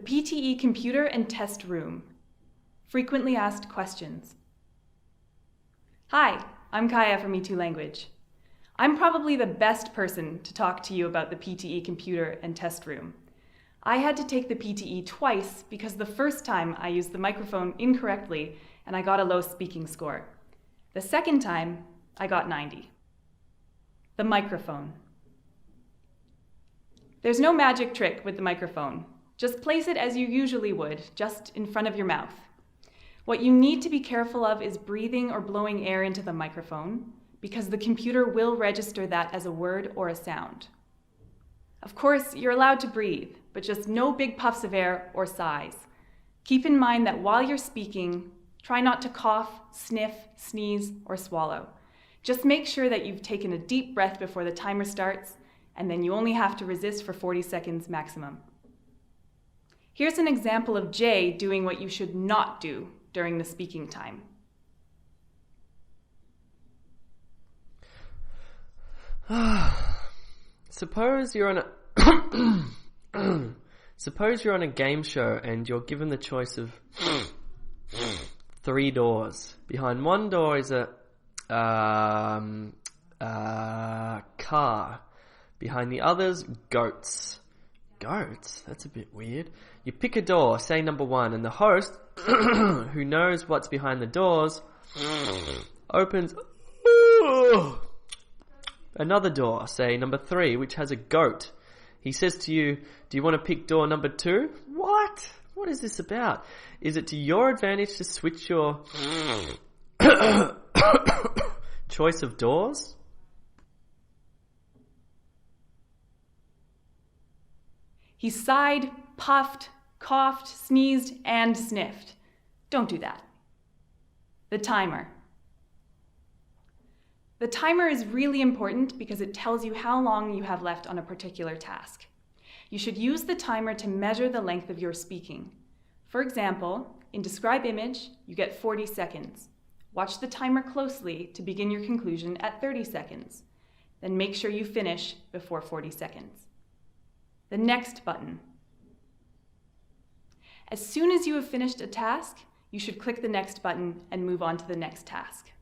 PTE Computer and Test Room. Frequently asked questions. Hi, I'm Kaya from E2 Language. I'm probably the best person to talk to you about the PTE Computer and Test Room. I had to take the PTE twice because the first time I used the microphone incorrectly and I got a low speaking score. The second time, I got 90. The microphone. There's no magic trick with the microphone. Just place it as you usually would, just in front of your mouth. What you need to be careful of is breathing or blowing air into the microphone, because the computer will register that as a word or a sound. Of course, you're allowed to breathe, but just no big puffs of air or sighs. Keep in mind that while you're speaking, try not to cough, sniff, sneeze, or swallow. Just make sure that you've taken a deep breath before the timer starts, and then you only have to resist for 40 seconds maximum. Here's an example of Jay doing what you should not do during the speaking time. Suppose you're on a game show and you're given the choice of 3 doors. Behind one door is a car. Behind the others, goats. Goats? That's a bit weird. You pick a door, say number 1, and the host, who knows what's behind the doors, opens another door, say number 3, which has a goat. He says to you, do you want to pick door number 2? What? What is this about? Is it to your advantage to switch your choice of doors? He sighed, puffed, coughed, sneezed, and sniffed. Don't do that. The timer. The timer is really important because it tells you how long you have left on a particular task. You should use the timer to measure the length of your speaking. For example, in Describe Image, you get 40 seconds. Watch the timer closely to begin your conclusion at 30 seconds. Then make sure you finish before 40 seconds. The next button. As soon as you have finished a task, you should click the next button and move on to the next task.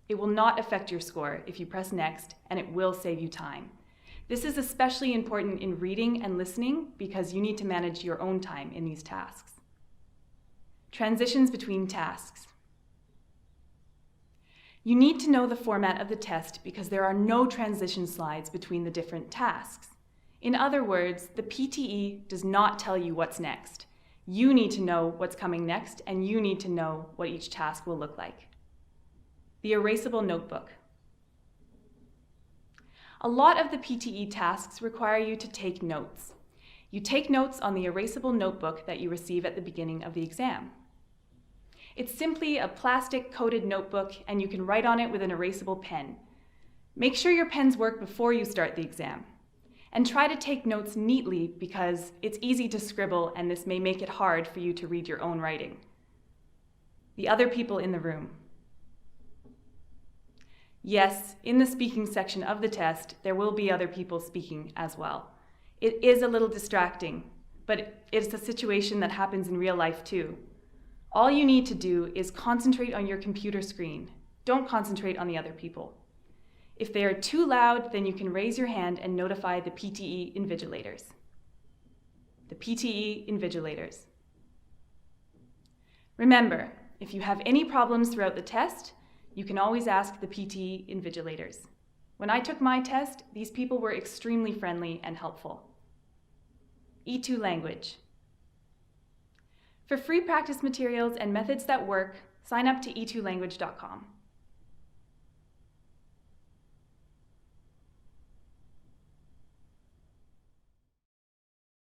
It will not affect your score if you press next, and it will save you time. This is especially important in reading and listening because you need to manage your own time in these tasks. Transitions between tasks. You need to know the format of the test because there are no transition slides between the different tasks. In other words, the PTE does not tell you what's next. You need to know what's coming next, and you need to know what each task will look like. The erasable notebook. A lot of the PTE tasks require you to take notes. You take notes on the erasable notebook that you receive at the beginning of the exam. It's simply a plastic-coated notebook, and you can write on it with an erasable pen. Make sure your pens work before you start the exam. And try to take notes neatly because it's easy to scribble and this may make it hard for you to read your own writing. The other people in the room. Yes, in the speaking section of the test, there will be other people speaking as well. It is a little distracting, but it's a situation that happens in real life too. All you need to do is concentrate on your computer screen. Don't concentrate on the other people. If they are too loud, then you can raise your hand and notify the PTE invigilators. The PTE invigilators. Remember, if you have any problems throughout the test, you can always ask the PTE invigilators. When I took my test, these people were extremely friendly and helpful. E2 Language. For free practice materials and methods that work, sign up to e2language.com.